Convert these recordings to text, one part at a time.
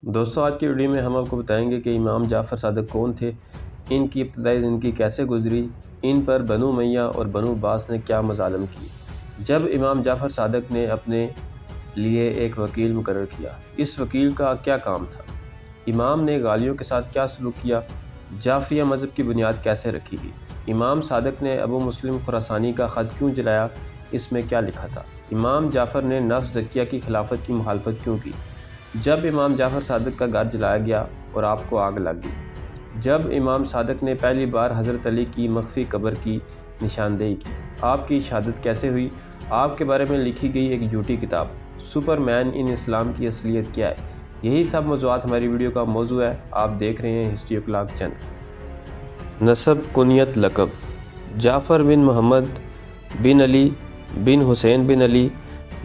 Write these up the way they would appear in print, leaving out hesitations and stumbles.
دوستوں آج کی ویڈیو میں ہم آپ کو بتائیں گے کہ امام جعفر صادق کون تھے، ان کی ابتدائی زندگی کیسے گزری، ان پر بنو امیہ اور بنو عباس نے کیا مظالم کی۔ جب امام جعفر صادق نے اپنے لیے ایک وکیل مقرر کیا، اس وکیل کا کیا کام تھا؟ امام نے غالیوں کے ساتھ کیا سلوک کیا؟ جعفریہ مذہب کی بنیاد کیسے رکھی گئی؟ امام صادق نے ابو مسلم خراسانی کا خط کیوں جلایا؟ اس میں کیا لکھا تھا؟ امام جعفر نے نفس زکیہ کی خلافت کی مخالفت کیوں کی؟ جب امام جعفر صادق کا گھر جلایا گیا اور آپ کو آگ لگ گئی۔ جب امام صادق نے پہلی بار حضرت علی کی مخفی قبر کی نشاندہی کی، آپ کی شہادت کیسے ہوئی؟ آپ کے بارے میں لکھی گئی ایک جھوٹی کتاب سپر مین ان اسلام کی اصلیت کیا ہے؟ یہی سب موضوعات ہماری ویڈیو کا موضوع ہے۔ آپ دیکھ رہے ہیں ہسٹری اوکلاک چینل۔ نسب، کنیت، لقب۔ جعفر بن محمد بن علی بن حسین بن علی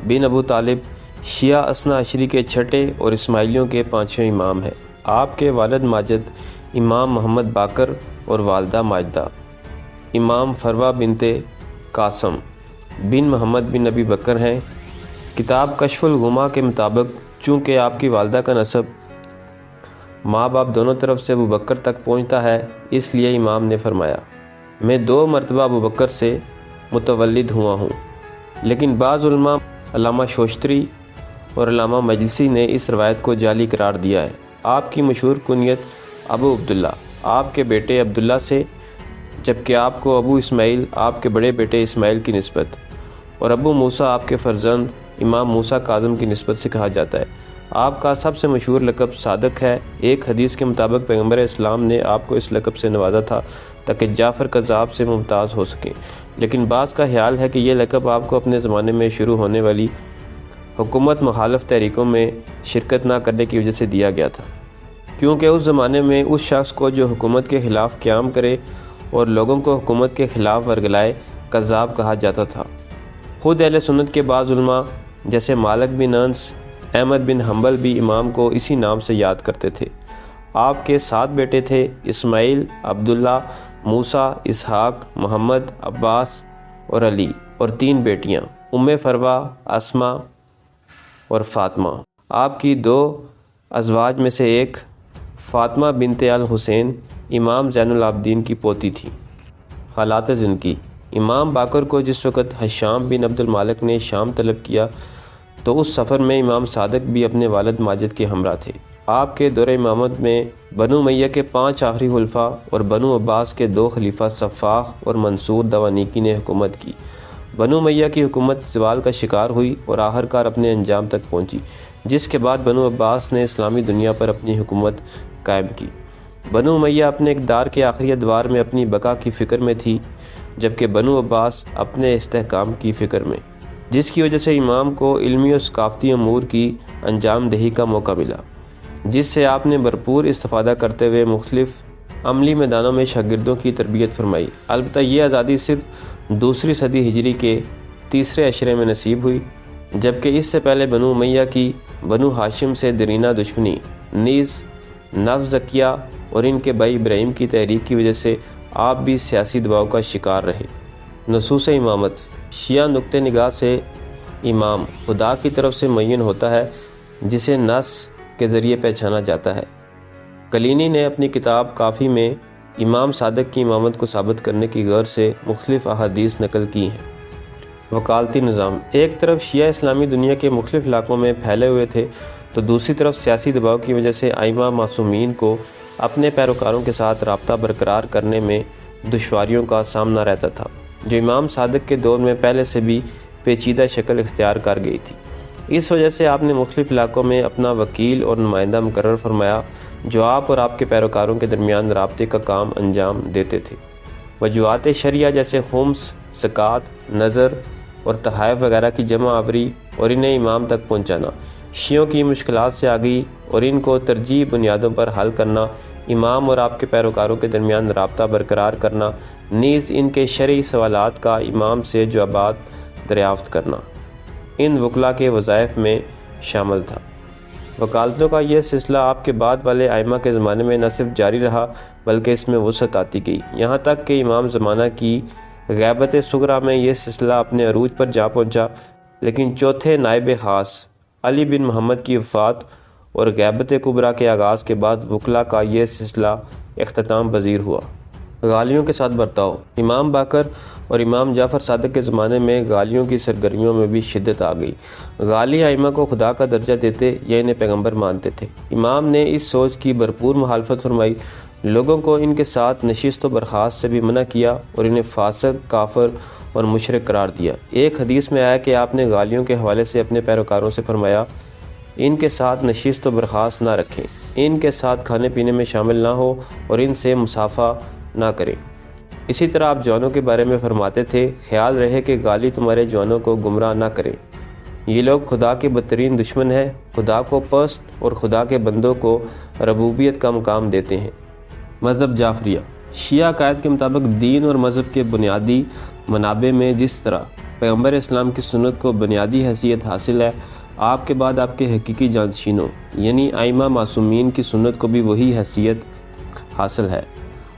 بن ابو طالب شیعہ اثنا عشری کے چھٹے اور اسماعیلیوں کے پانچویں امام ہیں۔ آپ کے والد ماجد امام محمد باقر اور والدہ ماجدہ امام فروہ بنت قاسم بن محمد بن نبی بکر ہیں۔ کتاب کشف الغمہ کے مطابق چونکہ آپ کی والدہ کا نسب ماں باپ دونوں طرف سے ابو بکر تک پہنچتا ہے، اس لیے امام نے فرمایا، میں 2 مرتبہ ابو بکر سے متولد ہوا ہوں۔ لیکن بعض علماء علامہ شوشتری اور علامہ مجلسی نے اس روایت کو جعلی قرار دیا ہے۔ آپ کی مشہور کنیت ابو عبداللہ آپ کے بیٹے عبداللہ سے، جبکہ آپ کو ابو اسماعیل آپ کے بڑے بیٹے اسماعیل کی نسبت اور ابو موسیٰ آپ کے فرزند امام موسیٰ کاظم کی نسبت سے کہا جاتا ہے۔ آپ کا سب سے مشہور لقب صادق ہے۔ ایک حدیث کے مطابق پیغمبر اسلام نے آپ کو اس لقب سے نوازا تھا تاکہ جعفر کذاب سے ممتاز ہو سکیں، لیکن بعض کا خیال ہے کہ یہ لقب آپ کو اپنے زمانے میں شروع ہونے والی حکومت مخالف تحریکوں میں شرکت نہ کرنے کی وجہ سے دیا گیا تھا، کیونکہ اس زمانے میں اس شخص کو جو حکومت کے خلاف قیام کرے اور لوگوں کو حکومت کے خلاف ورگلائے کذاب کہا جاتا تھا۔ خود اہل سنت کے بعض علماء جیسے مالک بن انس، احمد بن حنبل بھی امام کو اسی نام سے یاد کرتے تھے۔ آپ کے 7 بیٹے تھے، اسماعیل، عبداللہ، موسیٰ، اسحاق، محمد، عباس اور علی، اور 3 بیٹیاں ام فروہ، اسماء اور فاطمہ۔ آپ کی 2 ازواج میں سے ایک فاطمہ بنت الحسین امام زین العابدین کی پوتی تھی۔ حالات زندگی۔ امام باقر کو جس وقت حشام بن عبد المالک نے شام طلب کیا تو اس سفر میں امام صادق بھی اپنے والد ماجد کے ہمراہ تھے۔ آپ کے دور امامت میں بنو امیہ کے 5 آخری خلفاء اور بنو عباس کے 2 خلیفہ صفاح اور منصور دوانیکی نے حکومت کی۔ بنو امیہ کی حکومت زوال کا شکار ہوئی اور آخرکار اپنے انجام تک پہنچی، جس کے بعد بنو عباس نے اسلامی دنیا پر اپنی حکومت قائم کی۔ بنو امیہ اپنے اقتدار کے آخری ادوار میں اپنی بقا کی فکر میں تھی، جبکہ بنو عباس اپنے استحکام کی فکر میں، جس کی وجہ سے امام کو علمی و ثقافتی امور کی انجام دہی کا موقع ملا، جس سے آپ نے بھرپور استفادہ کرتے ہوئے مختلف عملی میدانوں میں شاگردوں کی تربیت فرمائی۔ البتہ یہ آزادی صرف دوسری صدی ہجری کے 3 عشرے میں نصیب ہوئی، جبکہ اس سے پہلے بنو امیہ کی بنو ہاشم سے دیرینہ دشمنی، نیز نفس زکیہ اور ان کے بھائی ابراہیم کی تحریک کی وجہ سے آپ بھی سیاسی دباؤ کا شکار رہے۔ نصوص امامت۔ شیعہ نقطہ نگاہ سے امام خدا کی طرف سے معین ہوتا ہے، جسے نص کے ذریعے پہچانا جاتا ہے۔ کلینی نے اپنی کتاب کافی میں امام صادق کی امامت کو ثابت کرنے کی غرض سے مختلف احادیث نقل کی ہیں۔ وکالتی نظام۔ ایک طرف شیعہ اسلامی دنیا کے مختلف علاقوں میں پھیلے ہوئے تھے تو دوسری طرف سیاسی دباؤ کی وجہ سے ائمہ معصومین کو اپنے پیروکاروں کے ساتھ رابطہ برقرار کرنے میں دشواریوں کا سامنا رہتا تھا، جو امام صادق کے دور میں پہلے سے بھی پیچیدہ شکل اختیار کر گئی تھی۔ اس وجہ سے آپ نے مختلف علاقوں میں اپنا وکیل اور نمائندہ مقرر فرمایا، جو آپ اور آپ کے پیروکاروں کے درمیان رابطے کا کام انجام دیتے تھے۔ وجوہات شرعیہ جیسے خمس، زکوٰۃ، نذر اور تحائف وغیرہ کی جمع آوری اور انہیں امام تک پہنچانا شیعوں کی مشکلات سے آگئی، اور ان کو ترجیحی بنیادوں پر حل کرنا، امام اور آپ کے پیروکاروں کے درمیان رابطہ برقرار کرنا، نیز ان کے شرعی سوالات کا امام سے جوابات دریافت کرنا، ان وکلاء کے وظائف میں شامل تھا۔ وکالتوں کا یہ سلسلہ آپ کے بعد والے ائمہ کے زمانے میں نہ صرف جاری رہا بلکہ اس میں وسعت آتی گئی، یہاں تک کہ امام زمانہ کی غیبت صغریٰ میں یہ سلسلہ اپنے عروج پر جا پہنچا، لیکن چوتھے نائب خاص علی بن محمد کی وفات اور غیبت کبریٰ کے آغاز کے بعد وکلا کا یہ سلسلہ اختتام پذیر ہوا۔ غالیوں کے ساتھ برتاؤ۔ امام باقر اور امام جعفر صادق کے زمانے میں غالیوں کی سرگرمیوں میں بھی شدت آ گئی۔ غالی ائمہ کو خدا کا درجہ دیتے یا انہیں پیغمبر مانتے تھے۔ امام نے اس سوچ کی بھرپور مخالفت فرمائی، لوگوں کو ان کے ساتھ نشست و برخاست سے بھی منع کیا اور انہیں فاسق، کافر اور مشرک قرار دیا۔ ایک حدیث میں آیا کہ آپ نے غالیوں کے حوالے سے اپنے پیروکاروں سے فرمایا، ان کے ساتھ نشست و برخاست نہ رکھیں، ان کے ساتھ کھانے پینے میں شامل نہ ہو اور ان سے مصافحہ نہ کریں۔ اسی طرح آپ جوانوں کے بارے میں فرماتے تھے، خیال رہے کہ غالی تمہارے جوانوں کو گمراہ نہ کریں، یہ لوگ خدا کے بدترین دشمن ہیں، خدا کو پست اور خدا کے بندوں کو ربوبیت کا مقام دیتے ہیں۔ مذہب جعفریہ۔ شیعہ عقائد کے مطابق دین اور مذہب کے بنیادی منابع میں جس طرح پیغمبر اسلام کی سنت کو بنیادی حیثیت حاصل ہے، آپ کے بعد آپ کے حقیقی جانشینوں یعنی ائمہ معصومین کی سنت کو بھی وہی حیثیت حاصل ہے۔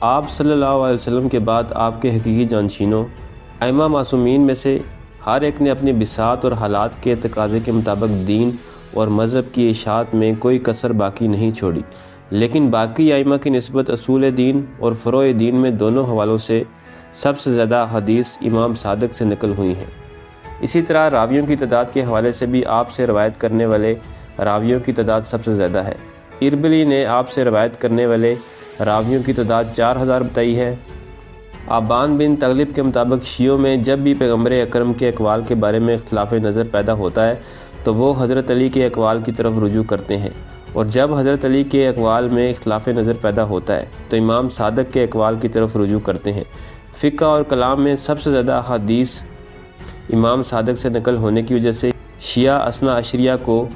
آپ صلی اللہ علیہ وسلم کے بعد آپ کے حقیقی جانشینوں ائمہ معصومین میں سے ہر ایک نے اپنی بساط اور حالات کے تقاضے کے مطابق دین اور مذہب کی اشاعت میں کوئی کسر باقی نہیں چھوڑی، لیکن باقی ائمہ کی نسبت اصول دین اور فروع دین میں دونوں حوالوں سے سب سے زیادہ حدیث امام صادق سے نقل ہوئی ہیں۔ اسی طرح راویوں کی تعداد کے حوالے سے بھی آپ سے روایت کرنے والے راویوں کی تعداد سب سے زیادہ ہے۔ اربلی نے آپ سے روایت کرنے والے راویوں کی تعداد 4000 بتائی ہے۔ آبان بن تغلب کے مطابق شیعوں میں جب بھی پیغمبر اکرم کے اقوال کے بارے میں اختلاف نظر پیدا ہوتا ہے تو وہ حضرت علی کے اقوال کی طرف رجوع کرتے ہیں، اور جب حضرت علی کے اقوال میں اختلاف نظر پیدا ہوتا ہے تو امام صادق کے اقوال کی طرف رجوع کرتے ہیں۔ فقہ اور کلام میں سب سے زیادہ احادیث امام صادق سے نقل ہونے کی وجہ سے شیعہ اثنا عشریہ کو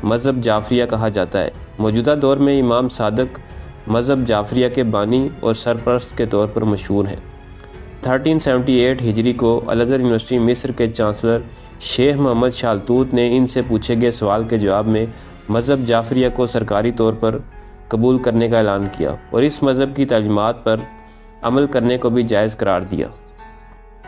مذہب جعفریہ کہا جاتا ہے۔ موجودہ دور میں امام صادق مذہب جعفریہ کے بانی اور سرپرست کے طور پر مشہور ہیں۔ 1378 ہجری کو الازہر یونیورسٹی مصر کے چانسلر شیخ محمد شالتوت نے ان سے پوچھے گئے سوال کے جواب میں مذہب جعفریہ کو سرکاری طور پر قبول کرنے کا اعلان کیا اور اس مذہب کی تعلیمات پر عمل کرنے کو بھی جائز قرار دیا۔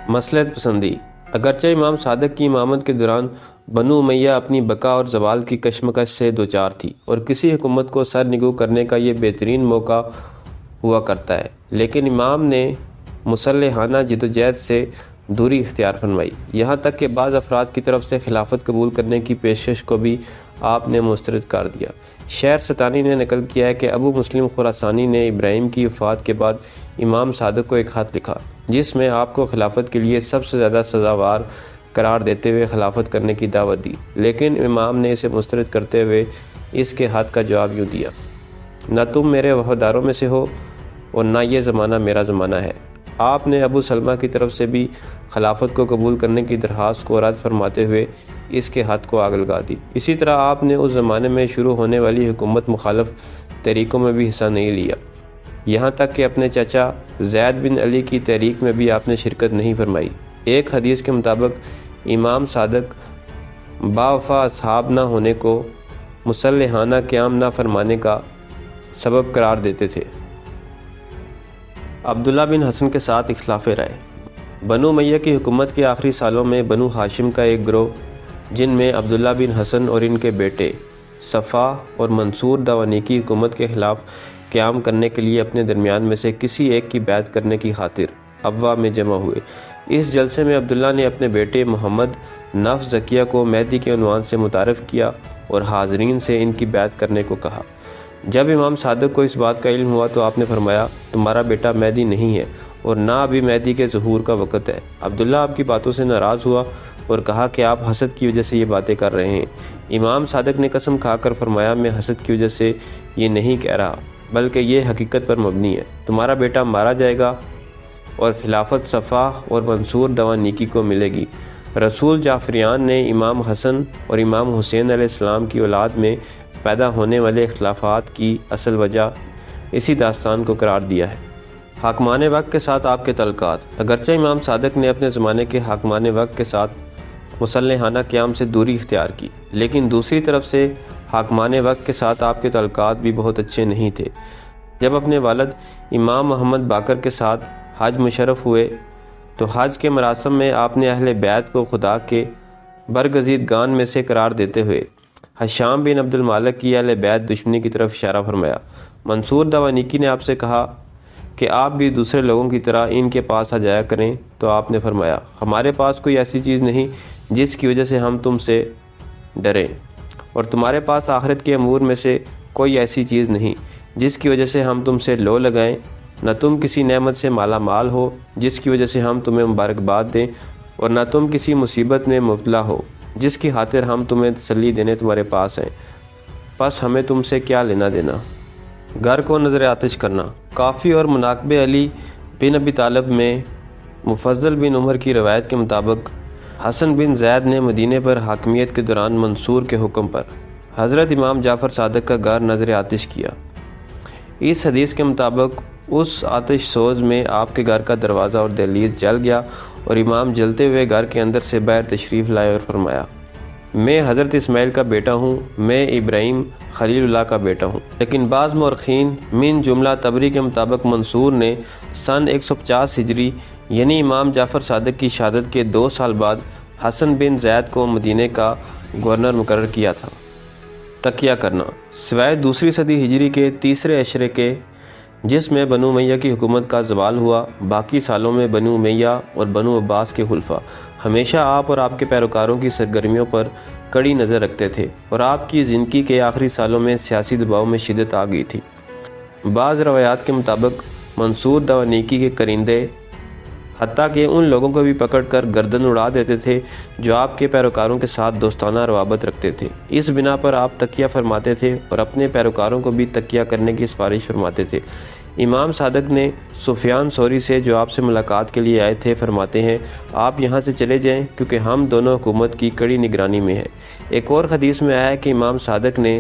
مصلحت پسندی۔ اگرچہ امام صادق کی امامت کے دوران بنو امیہ اپنی بقا اور زوال کی کشمکش سے دوچار تھی اور کسی حکومت کو سر نگو کرنے کا یہ بہترین موقع ہوا کرتا ہے، لیکن امام نے مسلحانہ جدوجہد سے دوری اختیار فرمائی، یہاں تک کہ بعض افراد کی طرف سے خلافت قبول کرنے کی پیشکش کو بھی آپ نے مسترد کر دیا۔ شہر ستانی نے نقل کیا ہے کہ ابو مسلم خراسانی نے ابراہیم کی وفات کے بعد امام صادق کو ایک خط لکھا جس میں آپ کو خلافت کے لیے سب سے زیادہ سزاوار قرار دیتے ہوئے خلافت کرنے کی دعوت دی، لیکن امام نے اسے مسترد کرتے ہوئے اس کے خط کا جواب یوں دیا: نہ تم میرے وفاداروں میں سے ہو اور نہ یہ زمانہ میرا زمانہ ہے۔ آپ نے ابو سلمہ کی طرف سے بھی خلافت کو قبول کرنے کی درخواست کو رد فرماتے ہوئے اس کے خط کو آگ لگا دی۔ اسی طرح آپ نے اس زمانے میں شروع ہونے والی حکومت مخالف تحریکوں میں بھی حصہ نہیں لیا، یہاں تک کہ اپنے چچا زید بن علی کی تحریک میں بھی آپ نے شرکت نہیں فرمائی۔ ایک حدیث کے مطابق امام صادق باوفا اصحاب نہ ہونے کو مسلحانہ قیام نہ فرمانے کا سبب قرار دیتے تھے۔ عبداللہ بن حسن کے ساتھ اختلاف رائے۔ بنو امیہ کی حکومت کے آخری سالوں میں بنو ہاشم کا ایک گروہ جن میں عبداللہ بن حسن اور ان کے بیٹے صفا اور منصور دوانیکی حکومت کے خلاف قیام کرنے کے لیے اپنے درمیان میں سے کسی ایک کی بیعت کرنے کی خاطر ابوا میں جمع ہوئے۔ اس جلسے میں عبداللہ نے اپنے بیٹے محمد نفس زکیہ کو مہدی کے عنوان سے متعارف کیا اور حاضرین سے ان کی بیعت کرنے کو کہا۔ جب امام صادق کو اس بات کا علم ہوا تو آپ نے فرمایا، تمہارا بیٹا مہدی نہیں ہے اور نہ ابھی مہدی کے ظہور کا وقت ہے۔ عبداللہ آپ کی باتوں سے ناراض ہوا اور کہا کہ آپ حسد کی وجہ سے یہ باتیں کر رہے ہیں۔ امام صادق نے قسم کھا کر فرمایا، میں حسد کی وجہ سے یہ نہیں کہہ رہا بلکہ یہ حقیقت پر مبنی ہے، تمہارا بیٹا مارا جائے گا اور خلافت صفا اور منصور دوانیکی کو ملے گی۔ رسول جعفریان نے امام حسن اور امام حسین علیہ السلام کی اولاد میں پیدا ہونے والے اختلافات کی اصل وجہ اسی داستان کو قرار دیا ہے۔ حاکمان وقت کے ساتھ آپ کے تعلقات۔ اگرچہ امام صادق نے اپنے زمانے کے حاکمان وقت کے ساتھ مسلحانہ قیام سے دوری اختیار کی، لیکن دوسری طرف سے حاکمان وقت کے ساتھ آپ کے تعلقات بھی بہت اچھے نہیں تھے۔ جب اپنے والد امام محمد باقر کے ساتھ حج مشرف ہوئے تو حج کے مراسم میں آپ نے اہل بیت کو خدا کے برگزیدگان میں سے قرار دیتے ہوئے حشام بن عبد المالک کی اہل بیت دشمنی کی طرف اشارہ فرمایا۔ منصور دوانیکی نے آپ سے کہا کہ آپ بھی دوسرے لوگوں کی طرح ان کے پاس آ جایا کریں، تو آپ نے فرمایا ہمارے پاس کوئی ایسی چیز نہیں جس کی وجہ سے ہم تم سے ڈریں، اور تمہارے پاس آخرت کے امور میں سے کوئی ایسی چیز نہیں جس کی وجہ سے ہم تم سے لو لگائیں، نہ تم کسی نعمت سے مالا مال ہو جس کی وجہ سے ہم تمہیں مبارکباد دیں، اور نہ تم کسی مصیبت میں مبتلا ہو جس کی خاطر ہم تمہیں تسلی دینے تمہارے پاس ہیں، پس ہمیں تم سے کیا لینا دینا۔ گھر کو نظر آتش کرنا۔ کافی اور مناقب علی بن ابی طالب میں مفضل بن عمر کی روایت کے مطابق حسن بن زید نے مدینے پر حاکمیت کے دوران منصور کے حکم پر حضرت امام جعفر صادق کا گھر نظر آتش کیا۔ اس حدیث کے مطابق اس آتش سوز میں آپ کے گھر کا دروازہ اور دہلیز جل گیا اور امام جلتے ہوئے گھر کے اندر سے باہر تشریف لائے اور فرمایا میں حضرت اسماعیل کا بیٹا ہوں، میں ابراہیم خلیل اللہ کا بیٹا ہوں۔ لیکن بعض مورخین من جملہ طبری کے مطابق منصور نے سن 150 ہجری یعنی امام جعفر صادق کی شہادت کے 2 سال بعد حسن بن زید کو مدینے کا گورنر مقرر کیا تھا۔ تکیہ کرنا۔ سوائے دوسری صدی ہجری کے تیسرے عشرے کے جس میں بنو امیہ کی حکومت کا زوال ہوا، باقی سالوں میں بنو امیہ اور بنو عباس کے خلفاء ہمیشہ آپ اور آپ کے پیروکاروں کی سرگرمیوں پر کڑی نظر رکھتے تھے، اور آپ کی زندگی کے آخری سالوں میں سیاسی دباؤ میں شدت آ گئی تھی۔ بعض روایات کے مطابق منصور دوانیکی کے کرندے حتیٰ کہ ان لوگوں کو بھی پکڑ کر گردن اڑا دیتے تھے جو آپ کے پیروکاروں کے ساتھ دوستانہ روابط رکھتے تھے۔ اس بنا پر آپ تکیہ فرماتے تھے اور اپنے پیروکاروں کو بھی تکیہ کرنے کی سفارش فرماتے تھے۔ امام صادق نے سفیان ثوری سے جو آپ سے ملاقات کے لیے آئے تھے فرماتے ہیں آپ یہاں سے چلے جائیں کیونکہ ہم دونوں حکومت کی کڑی نگرانی میں ہیں۔ ایک اور حدیث میں آیا ہے کہ امام صادق نے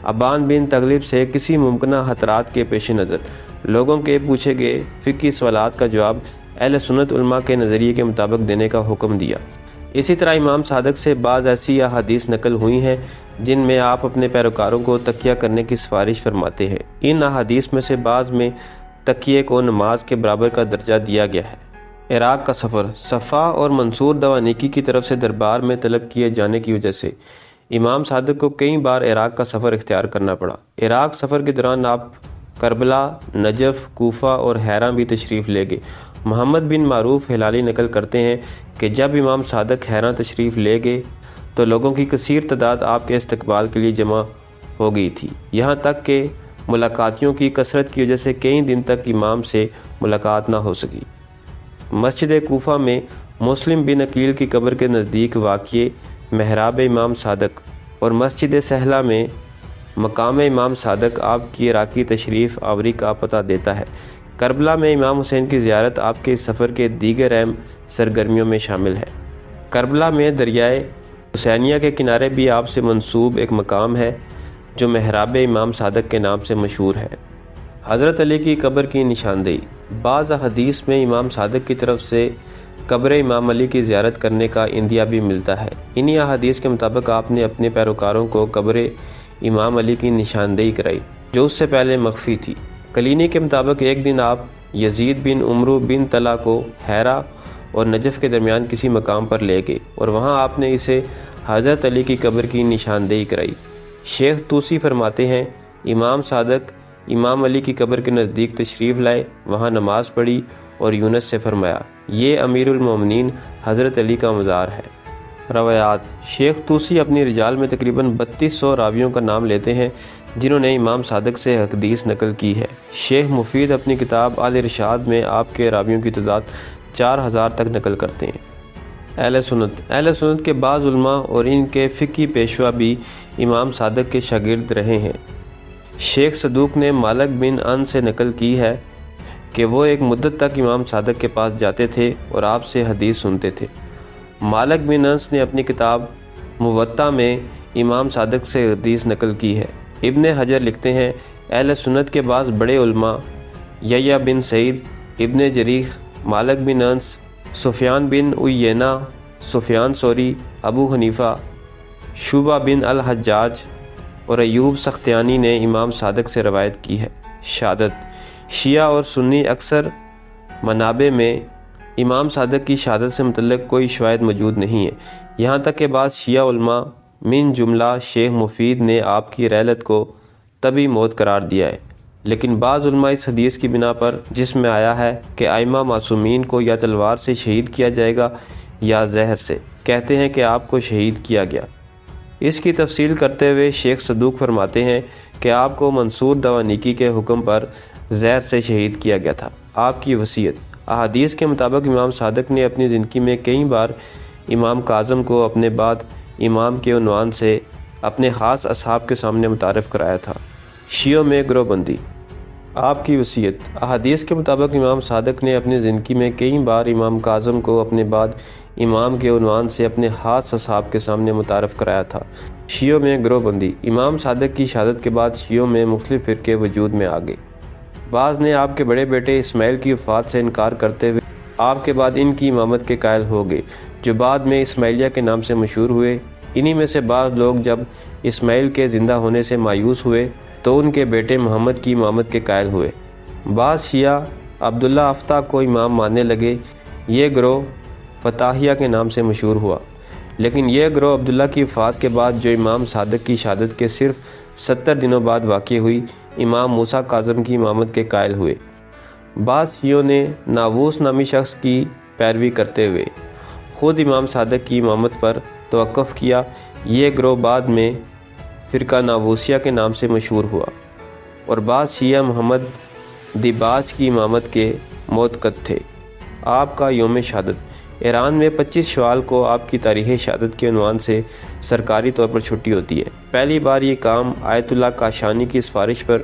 ابان بن تغلب سے کسی ممکنہ خطرات کے پیش نظر لوگوں کے پوچھے گئے فقہی سوالات کا جواب اہل سنت علماء کے نظریے کے مطابق دینے کا حکم دیا۔ اسی طرح امام صادق سے بعض ایسی احادیث نقل ہوئی ہیں جن میں آپ اپنے پیروکاروں کو تکیہ کرنے کی سفارش فرماتے ہیں۔ ان احادیث میں سے بعض میں تکیے کو نماز کے برابر کا درجہ دیا گیا ہے۔ عراق کا سفر۔ صفا اور منصور دوانیکی کی طرف سے دربار میں طلب کیے جانے کی وجہ سے امام صادق کو کئی بار عراق کا سفر اختیار کرنا پڑا۔ عراق سفر کے دوران آپ کربلا، نجف، کوفہ اور حیرہ بھی تشریف لے گئے۔ محمد بن معروف ہلالی نقل کرتے ہیں کہ جب امام صادق حیرہ تشریف لے گئے تو لوگوں کی کثیر تعداد آپ کے استقبال کے لیے جمع ہو گئی تھی، یہاں تک کہ ملاقاتیوں کی کثرت کی وجہ سے کئی دن تک امام سے ملاقات نہ ہو سکی۔ مسجد کوفہ میں مسلم بن عقیل کی قبر کے نزدیک واقع محراب امام صادق اور مسجد سہلہ میں مقام امام صادق آپ کی عراقی تشریف آوری کا پتہ دیتا ہے۔ کربلا میں امام حسین کی زیارت آپ کے سفر کے دیگر اہم سرگرمیوں میں شامل ہے۔ کربلا میں دریائے حسینیہ کے کنارے بھی آپ سے منسوب ایک مقام ہے جو محراب امام صادق کے نام سے مشہور ہے۔ حضرت علی کی قبر کی نشاندہی۔ بعض حدیث میں امام صادق کی طرف سے قبر امام علی کی زیارت کرنے کا اندیہ بھی ملتا ہے۔ انہی احادیث کے مطابق آپ نے اپنے پیروکاروں کو قبر امام علی کی نشاندہی کرائی جو اس سے پہلے مخفی تھی۔ کلینی کے مطابق ایک دن آپ یزید بن عمرو بن طلحہ کو حیرہ اور نجف کے درمیان کسی مقام پر لے گئے اور وہاں آپ نے اسے حضرت علی کی قبر کی نشاندہی کرائی۔ شیخ طوسی فرماتے ہیں امام صادق امام علی کی قبر کے نزدیک تشریف لائے، وہاں نماز پڑھی اور یونس سے فرمایا یہ امیر المومنین حضرت علی کا مزار ہے۔ روایات۔ شیخ طوسی اپنی رجال میں تقریباً 3200 راویوں کا نام لیتے ہیں جنہوں نے امام صادق سے حدیث نقل کی ہے۔ شیخ مفید اپنی کتاب الارشاد میں آپ کے راویوں کی تعداد 4000 تک نقل کرتے ہیں۔ اہل سنت کے بعض علماء اور ان کے فقہی پیشوا بھی امام صادق کے شاگرد رہے ہیں۔ شیخ صدوق نے مالک بن انس سے نقل کی ہے کہ وہ ایک مدت تک امام صادق کے پاس جاتے تھے اور آپ سے حدیث سنتے تھے۔ مالک بن انس نے اپنی کتاب موطا میں امام صادق سے حدیث نقل کی ہے۔ ابن حجر لکھتے ہیں اہل سنت کے بعض بڑے علماء یحییٰ بن سعید، ابن جریح، مالک بن انس، سفیان بن عیینہ، سفیان ثوری، ابو حنیفہ، شعبہ بن الحجاج اور ایوب سختیانی نے امام صادق سے روایت کی ہے۔ شہادت۔ شیعہ اور سنی اکثر منابع میں امام صادق کی شہادت سے متعلق کوئی شواہد موجود نہیں ہے، یہاں تک کہ بعض شیعہ علماء من جملہ شیخ مفید نے آپ کی رحلت کو طبی موت قرار دیا ہے، لیکن بعض علماء اس حدیث کی بنا پر جس میں آیا ہے کہ ائمہ معصومین کو یا تلوار سے شہید کیا جائے گا یا زہر سے، کہتے ہیں کہ آپ کو شہید کیا گیا۔ اس کی تفصیل کرتے ہوئے شیخ صدوق فرماتے ہیں کہ آپ کو منصور دوانیکی کے حکم پر زہر سے شہید کیا گیا تھا۔ آپ کی وصیت: احادیث کے مطابق امام صادق نے اپنی زندگی میں کئی بار امام کاظم کو اپنے بعد امام کے عنوان سے اپنے خاص اصحاب کے سامنے متعارف کرایا تھا۔ شیعوں میں گروہ بندی: آپ کی وصیت: احادیث کے مطابق امام صادق نے اپنی زندگی میں کئی بار امام کاظم کو اپنے بعد امام کے عنوان سے اپنے خاص اصحاب کے سامنے متعارف کرایا تھا۔ شیعوں میں گروہ بندی: امام صادق کی شہادت کے بعد شیعوں میں مختلف فرقے وجود میں آ گئے۔ بعض نے آپ کے بڑے بیٹے اسماعیل کی وفات سے انکار کرتے ہوئے آپ کے بعد ان کی امامت کے قائل ہو گئے، جو بعد میں اسماعیلیہ کے نام سے مشہور ہوئے۔ انہی میں سے بعض لوگ جب اسماعیل کے زندہ ہونے سے مایوس ہوئے تو ان کے بیٹے محمد کی امامت کے قائل ہوئے۔ بعض شیعہ عبداللہ افتح کو امام ماننے لگے۔ یہ گروہ فتاحیہ کے نام سے مشہور ہوا، لیکن یہ گروہ عبداللہ کی وفات کے بعد، جو امام صادق کی شہادت کے صرف 70 دنوں بعد واقع ہوئی، امام موسیٰ کاظم کی امامت کے قائل ہوئے۔ بعض شیعوں نے ناووس نامی شخص کی پیروی کرتے ہوئے خود امام صادق کی امامت پر توقف کیا۔ یہ گروہ بعد میں فرقہ ناووسیہ کے نام سے مشہور ہوا، اور بعض شیعہ محمد دیباج کی امامت کے معتقد تھے۔ آپ کا یوم شہادت: ایران میں 25 شوال کو آپ کی تاریخ شہادت کے عنوان سے سرکاری طور پر چھٹی ہوتی ہے۔ پہلی بار یہ کام آیت اللہ کاشانی کی سفارش پر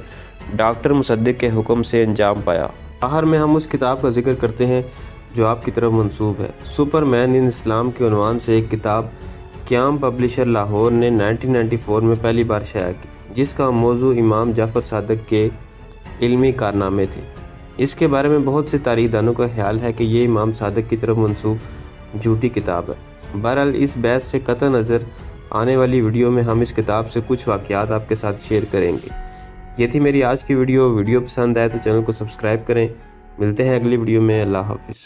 ڈاکٹر مصدق کے حکم سے انجام پایا۔ آخر میں ہم اس کتاب کا ذکر کرتے ہیں جو آپ کی طرف منسوب ہے۔ سپر مین ان اسلام کے عنوان سے ایک کتاب قیام پبلشر لاہور نے 1994 میں پہلی بار شائع کی، جس کا موضوع امام جعفر صادق کے علمی کارنامے تھے۔ اس کے بارے میں بہت سے تاریخ دانوں کا خیال ہے کہ یہ امام صادق کی طرف منسوب جھوٹی کتاب ہے۔ بہرحال اس بحث سے قطع نظر آنے والی ویڈیو میں ہم اس کتاب سے کچھ واقعات آپ کے ساتھ شیئر کریں گے۔ یہ تھی میری آج کی ویڈیو پسند آئے تو چینل کو سبسکرائب کریں۔ ملتے ہیں اگلی ویڈیو میں۔ اللہ حافظ۔